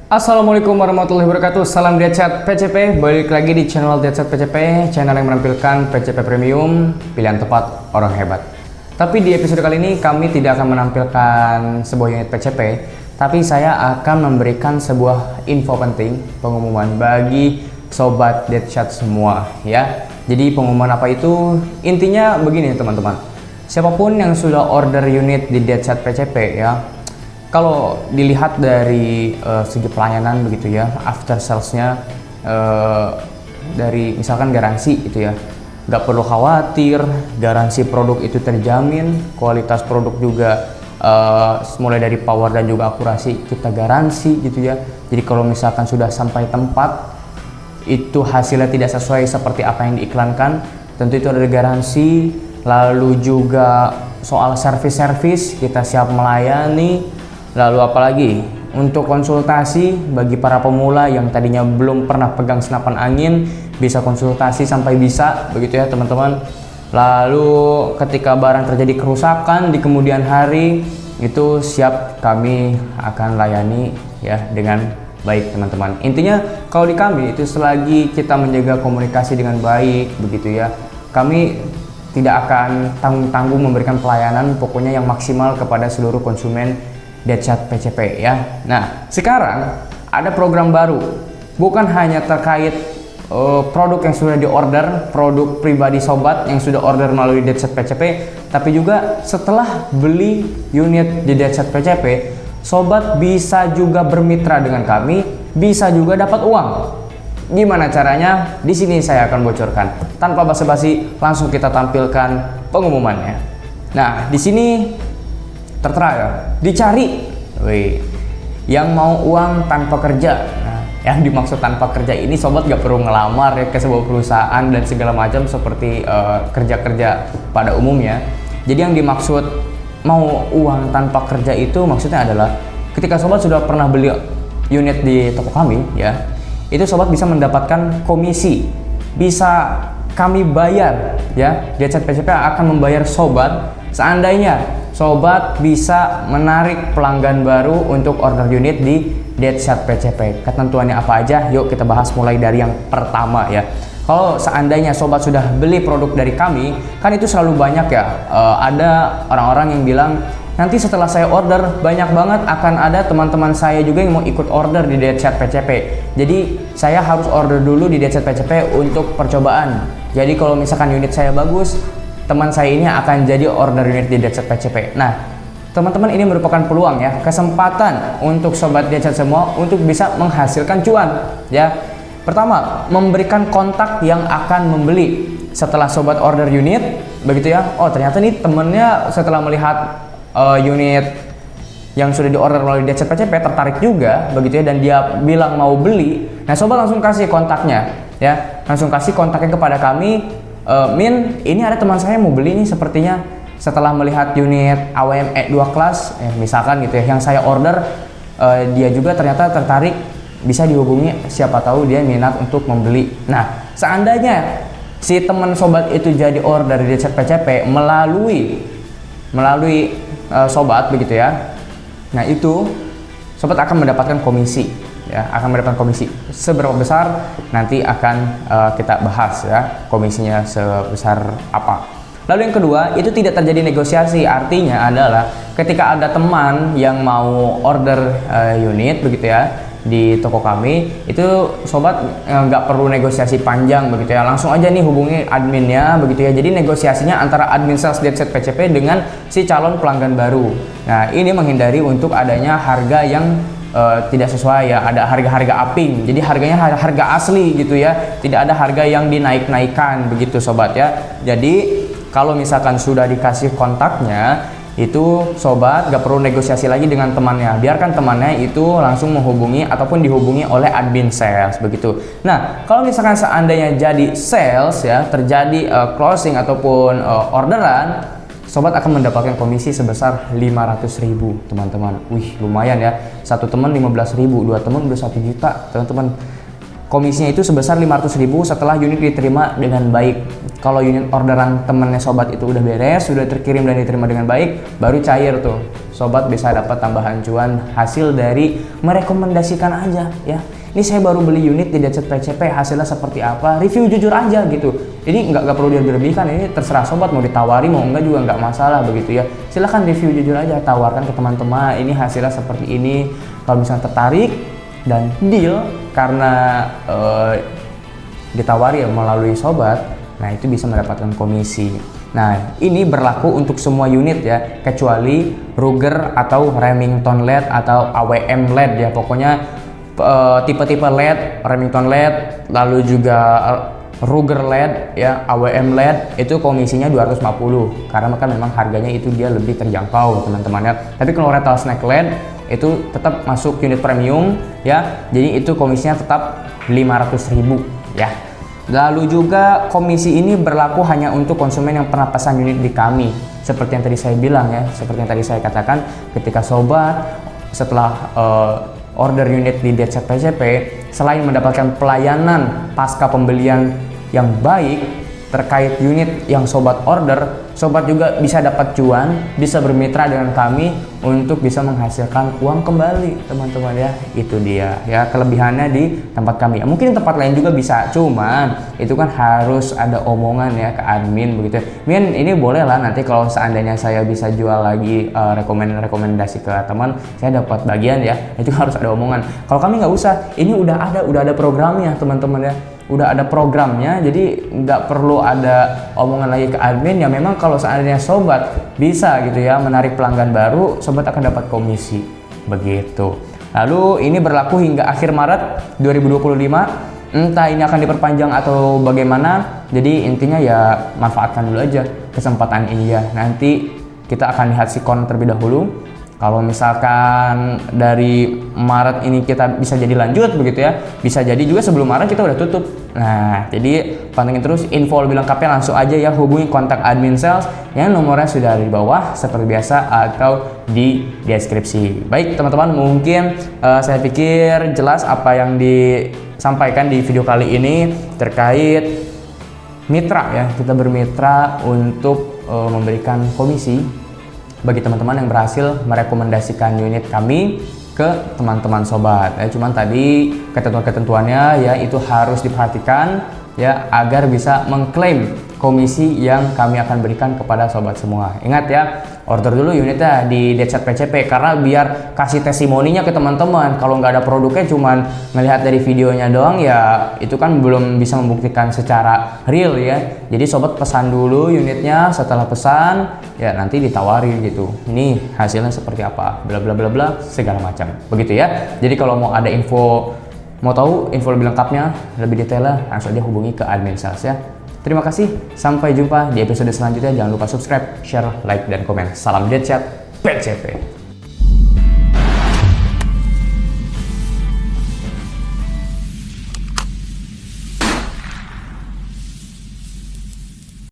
Assalamualaikum warahmatullahi wabarakatuh. Salam Diatchat PCP. Balik lagi di channel Diatchat PCP, channel yang menampilkan PCP Premium, pilihan tepat orang hebat. Tapi di episode kali ini kami tidak akan menampilkan sebuah unit PCP, tapi saya akan memberikan sebuah info penting, pengumuman bagi sobat Diatchat semua ya. Jadi pengumuman apa itu? Intinya begini teman-teman. Siapapun yang sudah order unit di Diatchat PCP ya, kalau dilihat dari segi pelayanan begitu ya, after salesnya dari misalkan garansi gitu ya, nggak perlu khawatir, garansi produk itu terjamin, kualitas produk juga mulai dari power dan juga akurasi kita garansi gitu ya. Jadi kalau misalkan sudah sampai tempat itu hasilnya tidak sesuai seperti apa yang diiklankan, tentu itu ada garansi. Lalu juga soal servis kita siap melayani. Lalu apalagi untuk konsultasi bagi para pemula yang tadinya belum pernah pegang senapan angin, bisa konsultasi sampai bisa begitu ya teman-teman. Lalu ketika barang terjadi kerusakan di kemudian hari, itu siap kami akan layani ya dengan baik teman-teman. Intinya kalau di kami itu selagi kita menjaga komunikasi dengan baik begitu ya, kami tidak akan tanggung-tanggung memberikan pelayanan pokoknya yang maksimal kepada seluruh konsumen Diatchat PCP ya. Nah, sekarang ada program baru, bukan hanya terkait produk yang sudah diorder, produk pribadi sobat yang sudah order melalui Diatchat PCP, tapi juga setelah beli unit di Diatchat PCP, sobat bisa juga bermitra dengan kami, bisa juga dapat uang. Gimana caranya? Di sini saya akan bocorkan. Tanpa basa-basi, langsung kita tampilkan pengumumannya. Nah, di sini tertera ya, dicari yang mau uang tanpa kerja. Nah, yang dimaksud tanpa kerja ini sobat gak perlu ngelamar ya ke sebuah perusahaan dan segala macam seperti kerja-kerja pada umumnya. Jadi yang dimaksud mau uang tanpa kerja itu maksudnya adalah ketika sobat sudah pernah beli unit di toko kami ya, itu sobat bisa mendapatkan komisi, bisa kami bayar ya. Diatchat PCP akan membayar sobat seandainya sobat bisa menarik pelanggan baru untuk order unit di Diatchat PCP. Ketentuannya apa aja? Yuk kita bahas mulai dari yang pertama ya. Kalau seandainya sobat sudah beli produk dari kami, kan itu selalu banyak ya. Ada orang-orang yang bilang, nanti setelah saya order banyak banget akan ada teman-teman saya juga yang mau ikut order di Diatchat PCP. Jadi saya harus order dulu di Diatchat PCP untuk percobaan. Jadi kalau misalkan unit saya bagus, teman saya ini akan jadi order unit di Diatchat PCP. Nah, teman-teman, ini merupakan peluang ya, kesempatan untuk sobat Diatchat semua untuk bisa menghasilkan cuan ya. Pertama, memberikan kontak yang akan membeli setelah sobat order unit begitu ya. Oh, ternyata nih temennya setelah melihat unit yang sudah diorder melalui Diatchat PCP tertarik juga begitu ya, dan dia bilang mau beli. Nah, sobat langsung kasih kontaknya ya, langsung kasih kontaknya kepada kami. Min, ini ada teman saya mau beli nih, sepertinya setelah melihat unit AWM E2 kelas misalkan gitu ya yang saya order, dia juga ternyata tertarik, bisa dihubungi, siapa tahu dia minat untuk membeli. Nah, seandainya si teman sobat itu jadi order di Diatchat PCP melalui sobat begitu ya, nah itu sobat akan mendapatkan komisi ya, akan mendapatkan komisi. Seberapa besar nanti akan kita bahas ya, komisinya sebesar apa. Lalu yang kedua, itu tidak terjadi negosiasi. Artinya adalah ketika ada teman yang mau order unit begitu ya di toko kami, itu sobat nggak perlu negosiasi panjang begitu ya, langsung aja nih hubungi adminnya begitu ya. Jadi negosiasinya antara admin sales Diatchat PCP dengan si calon pelanggan baru. Nah, ini menghindari untuk adanya harga yang tidak sesuai ya, ada harga-harga aping. Jadi harganya harga asli gitu ya, tidak ada harga yang dinaik-naikkan begitu sobat ya. Jadi kalau misalkan sudah dikasih kontaknya, itu sobat gak perlu negosiasi lagi dengan temannya, biarkan temannya itu langsung menghubungi ataupun dihubungi oleh admin sales begitu. Nah, kalau misalkan seandainya jadi sales ya, terjadi closing ataupun orderan, sobat akan mendapatkan komisi sebesar 500.000 teman-teman. Wih, lumayan ya, satu teman 15.000, dua teman udah 1 juta teman-teman. Komisinya itu sebesar 500.000 setelah unit diterima dengan baik. kalau unit orderan temennya sobat itu udah beres, sudah terkirim dan diterima dengan baik, baru cair tuh. Sobat bisa dapat tambahan cuan hasil dari merekomendasikan aja ya. Ini saya baru beli unit di Deadset PCP, hasilnya seperti apa, review jujur aja gitu. Jadi nggak perlu dilebihkan, ini terserah sobat mau ditawari mau enggak juga nggak masalah begitu ya. Silahkan review jujur aja, tawarkan ke teman-teman ini hasilnya seperti ini. Kalau misalnya tertarik dan deal karena ditawari melalui sobat, nah itu bisa mendapatkan komisi. Nah ini berlaku untuk semua unit ya, kecuali Ruger atau Remington LED atau AWM LED ya. Pokoknya tipe-tipe LED, Remington LED, lalu juga Ruger LED ya, AWM LED itu komisinya 250 karena kan memang harganya itu dia lebih terjangkau teman-teman ya. Tapi kalau Rattlesnake LED itu tetap masuk unit premium ya, jadi itu komisinya tetap 500.000 ya. Lalu juga komisi ini berlaku hanya untuk konsumen yang pernah pesan unit di kami. Seperti yang tadi saya bilang ya, seperti yang tadi saya katakan, ketika sobat setelah order unit di Deadset PCP, selain mendapatkan pelayanan pasca pembelian yang baik terkait unit yang sobat order, sobat juga bisa dapat cuan, bisa bermitra dengan kami untuk bisa menghasilkan uang kembali teman-teman ya. Itu dia ya kelebihannya di tempat kami. Mungkin tempat lain juga bisa, cuman itu kan harus ada omongan ya ke admin begitu. Min, ini boleh lah nanti kalau seandainya saya bisa jual lagi rekomendasi ke teman, saya dapat bagian ya. Itu harus ada omongan. Kalau kami nggak usah, ini udah ada programnya teman-teman ya. Udah ada programnya, jadi nggak perlu ada omongan lagi ke admin ya. Memang kalau seandainya sobat bisa gitu ya menarik pelanggan baru, sobat akan dapat komisi begitu. Lalu ini berlaku hingga akhir Maret 2025, entah ini akan diperpanjang atau bagaimana. Jadi intinya ya manfaatkan dulu aja kesempatan ini ya. Nanti kita akan lihat sikon terlebih dahulu. Kalau misalkan dari Maret ini kita bisa jadi lanjut begitu ya, bisa jadi juga sebelum Maret kita udah tutup. Nah, jadi pantengin terus info lebih lengkapnya, langsung aja ya hubungi kontak admin sales yang nomornya sudah ada di bawah seperti biasa atau di deskripsi. Baik teman-teman, mungkin saya pikir jelas apa yang disampaikan di video kali ini terkait mitra ya. Kita bermitra untuk memberikan komisi bagi teman-teman yang berhasil merekomendasikan unit kami ke teman-teman sobat. Cuman tadi ketentuan-ketentuannya ya itu harus diperhatikan ya agar bisa mengklaim komisi yang kami akan berikan kepada sobat semua. Ingat ya, order dulu unitnya di Deadset PCP karena biar kasih testimoninya ke teman-teman. Kalau nggak ada produknya cuman melihat dari videonya doang ya itu kan belum bisa membuktikan secara real ya. Jadi sobat pesan dulu unitnya, setelah pesan ya nanti ditawari gitu. Ini hasilnya seperti apa, bla bla bla bla segala macam. Begitu ya. Jadi kalau mau ada mau tahu info lebih lengkapnya, lebih detailnya, langsung aja hubungi ke admin sales ya. Terima kasih, sampai jumpa di episode selanjutnya. Jangan lupa subscribe, share, like, dan komen. Salam Deadset PCP.